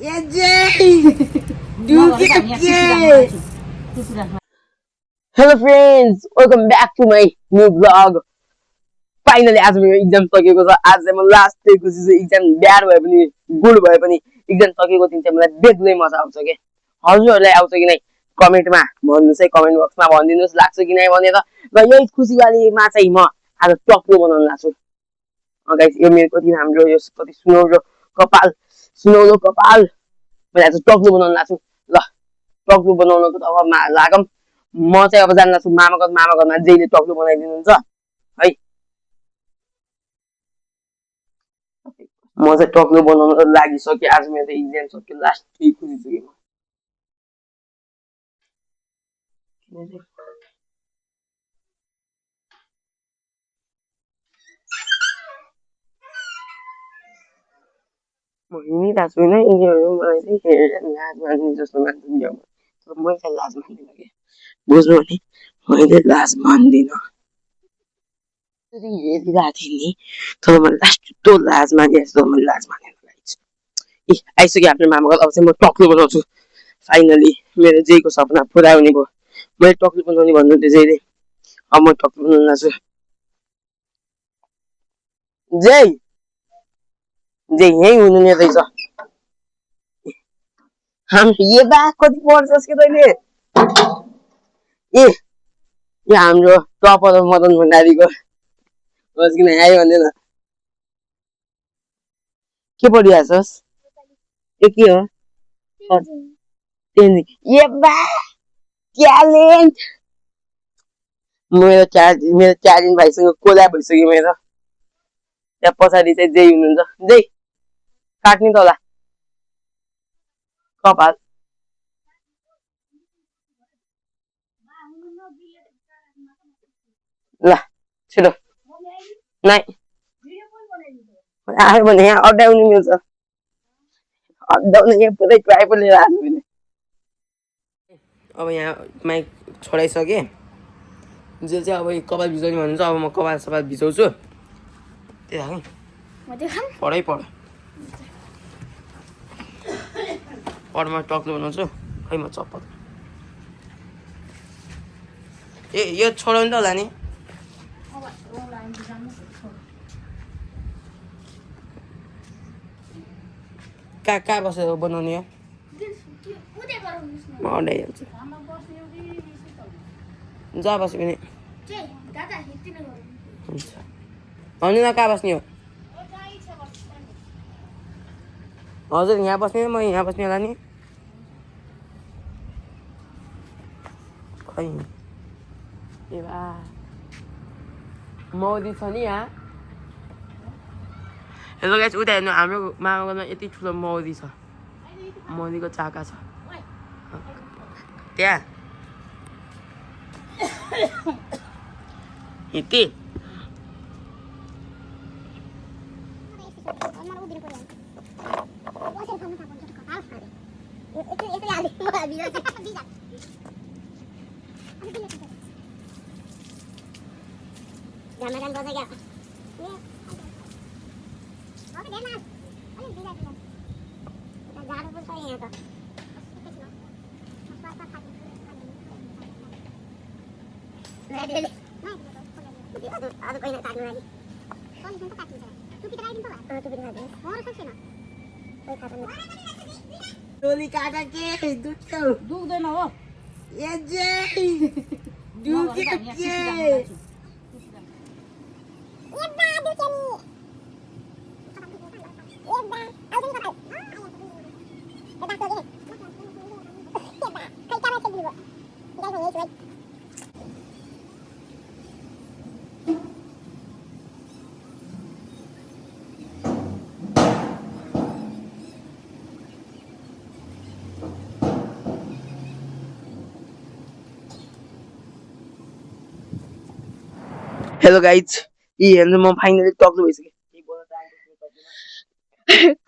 Hello friends, welcome back to my new vlog. Finally आज मेरो exam सकिएको छ। आज चाहिँ म लास्ट डेको चाहिँ एक्जाम ब्याड भए पनि गुड भए पनि एक्जाम सकेको दिन चाहिँ मलाई बेग्लै मजा आउँछ के। हजुरहरुलाई आउँछ कि नै कमेन्टमा भन्नुस् है, कमेन्ट बक्समा भनिदिनुस् लाग्छ कि नै भनेर। र यही खुसीवालीमा चाहिँ म आज टक्लो बनाउन लाग्छु। गाइस यो मेरो कति राम्रो यो कति सुनौलो कपाल मैले आज टक्लो बनाउन लाग्छु। ल टक्लो बनाउनको त अब लागम। म चाहिँ अब जान्न लाग्छु मामा घरमा जहिले टक्लो बनाइदिनुहुन्छ है। म चाहिँ टक्लो बनाउन लागिसकेँ। आज मेरो एक्जाम सक्यो लास्ट वीक खुसिसकेँ म हिँडिरहेको छुइनँ। यिनीहरू मलाई चाहिँ हेरेर लाज मान्ने जस्तो लाग्छ नि अब। तर मैले चाहिँ लाज मान्दिनँ कि बुझ्नु नि, मैले लाज मान्दिनँ। हेरिरहेको थिएँ नि तर मैले लास्ट लाज माने जस्तो मैले लाज मानेन। ए आइसक्यो आफ्नो मामा घर। अब चाहिँ म टक्लो बनाउँछु। फाइनली मेरो जेको सपना पुरा हुने भयो। मैले टक्लो बनाउने भन्नुहुन्थ्यो जेले। अब म टक्लो बनाउन लाग्छु। जय यहीँ हुनु नि रहेछ। ये बा कति पढ्छस् के तैँले? ए हाम्रो टपर मदन भण्डारीको होस् किन आयो भन्दैन। के पढिरहेछस्? ए के हो? ये बा ट्यालेन्ट। मेरो ट्यालेन्ट भाइसँग कोला भइसक्यो मेरो। त्यहाँ पछाडि चाहिँ जय हुनुहुन्छ। जय काट्ने त होला कपाल। ल छिटो नै आयो भने यहाँ अड्याउनु मिल्छ। अड्याउनु यहाँ पुरै ट्राइपल लिएर आएको मैले। अब यहाँ माइक छोडाइसकेँ। जे चाहिँ अब कपाल भिजाउने भन्नुहुन्छ। अब म कपाल भिजाउँछु। त्यही पढै पढ म टक्लो बनाउँछु। खै म चप्पल ए यो छोडाउनु त होला नि। कहाँ बसेर बनाउने हो? म अड्याइहाल्छु। जहाँ बस्यो भने हुन्छ। भन्नु न कहाँ बस्ने हो? हजुर यहाँ बस्ने म यहाँ बस्ने होला नि। खै ए बा मौरी छ नि यहाँ। हेलो गाइस उता हेर्नु हाम्रो मामा घरमा यति ठुलो मौरी छ। मौरीको चाका छ त्यहाँ। यति टोली काटा के दुख्दैन हो। हेलो गाइज यी हेर्नु म फाइनली टक्लो भइसकेँ।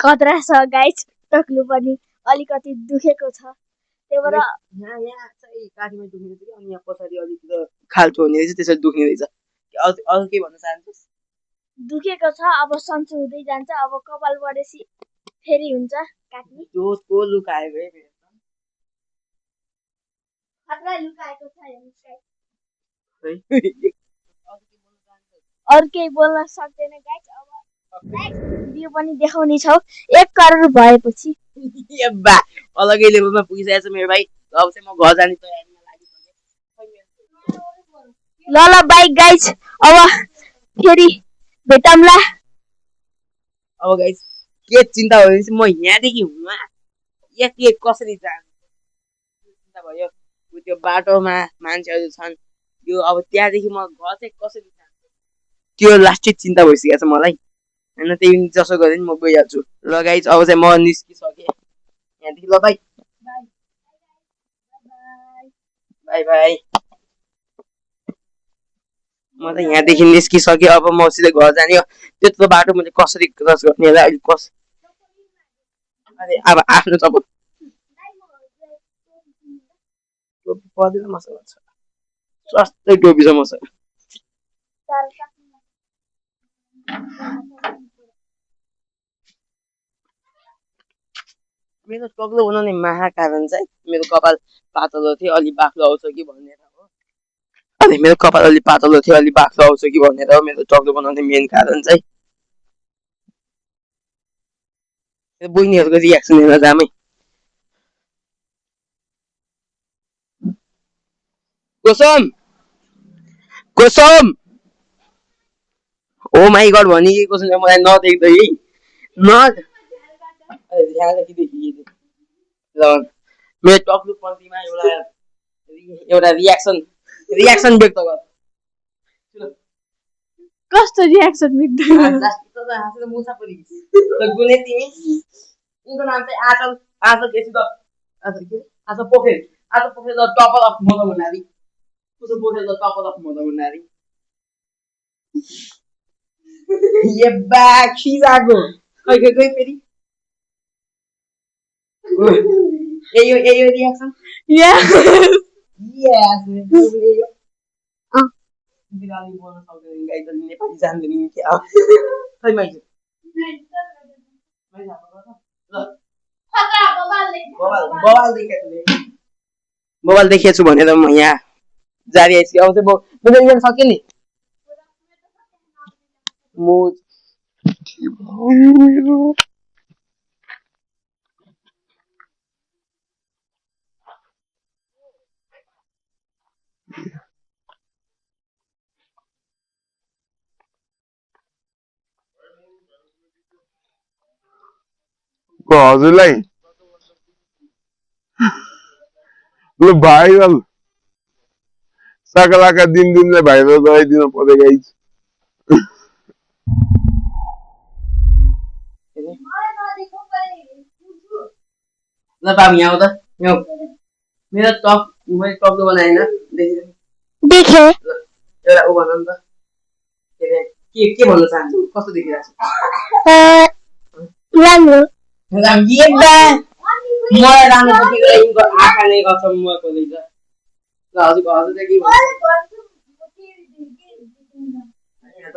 खतरा छ गाइज। टक्लो पनि अलिकति दुखेको छ। त्यही भएर यहाँ चाहिँ काठीमा दुख्ने रहेछ कि अनि यहाँ पछाडि अलिक खाल्टो हुने रहेछ त्यसरी दुख्ने रहेछ। अरू के भन्न चाहन्छस्? दुखेको छ अब सन्चो हुँदै जान्छ। अब कपाल बढेपछि फेरि हुन्छ काट्ने दोषको लुकायो है खतरा लुकाएको छ हेर्नुहोस् गाइस फेरि। अरू केही बोल्न सक्दैन गाइस अब नेक्स्ट भिडियो पनि देखाउने छौ 1 करोड भएपछि ए बा अलगै लेभलमा पुगिसकेको छ मेरो भाइ। अब चाहिँ म घर जाने तयारीमा लागिसकेँ। ल बाइ गाइस अब फेरि भेटौँला। अब गाइस के चिन्ता भयो भने चाहिँ म यहाँदेखि वहाँ के कसरी जानु चिन्ता भयो। त्यो बाटोमा मान्छेहरू छन् यो अब त्यहाँदेखि म घर चाहिँ कसरी जान्छु त्यो लास्टै चिन्ता भइसकेको छ मलाई होइन। त्यही जसो गरे नि म गइहाल्छु। ल गाइस अब चाहिँ म निस्किसकेँ यहाँदेखि। ल बाई बाई बाई। म त यहाँदेखि निस्किसकेँ अब म सिधै घर जाने हो। त्यत्रो बाटो मैले कसरी क्रस गर्ने होला अहिले अरे अब आफ्नो अब टोपी पर्दैन मसँग छ सस्तै टोपी छ मसँग। मेरो टक्लो बनाउने महाकारण चाहिँ मेरो कपाल पातलो थियो अलि बाक्लो आउँछ कि भनेर हो। अनि मेरो कपाल अलि पातलो थियो अलि बाक्लो आउँछ कि भनेर हो मेरो टक्लो बनाउने मेन कारण चाहिँ। बहिनीहरूको रियाक्सन हेर्न जामै। कुसुम कुसुम ओ माई गड भनी कुसुमले मलाई नदेख्दै है न ल मेरो टक्लु पन्थीमा एउटा रियाक्सन व्यक्त गर। कस्तो रियाक्सन व्यक्त मुसाफरी गुने तिमी उनको नाम चाहिँ आचल आचल केसी द आज Pokharel the topper of Madan Bhandari Kusum Pokharel the topper of Madan Bhandari. ये बा खिजाको खै फेरि यो रियाक्सन बिरामी बोल्न सक्दैन गाइस नेपाली जान्दैन नि क्या खै माइजु मोबाइल देखेछु भनेर म यहाँ जारी आइसकेँ। अब चाहिँ मेरो एक्जाम सक्यो नि म हजुरलाई ल भाइरल साकलाका दिनले भाइरल गराइदिनु पर्यो गाइस। ल बाबु यहाँ आउँदा यहाँ मेरो मैले टक्लो बनाएँ होइन देखे एउटा ऊ भन नि त के भन्न चाहन्छु कस्तो देखिरहेको छ राम्रो मलाई राम्रो देखेको आँखा नै कसम म खोलेछ। ल हजुर चाहिँ के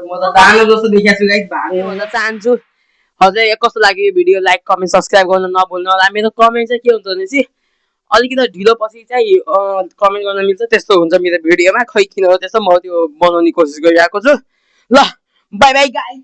म त दानो जस्तो देखेको छु गाइस भानु भन्न चाहन्छु। हजुर कस्तो लाग्यो यो भिडियो लाइक कमेन्ट सब्सक्राइब गर्न नभुल्नु होला। मेरो कमेन्ट चाहिँ के हुन्छ भने चाहिँ अलिकति ढिलो पछि चाहिँ कमेन्ट गर्न मिल्छ त्यस्तो हुन्छ मेरो भिडियोमा खै किन हो त्यस्तो म त्यो बनाउने कोसिस गरिरहेको छु। ल बाई बाई गाइस।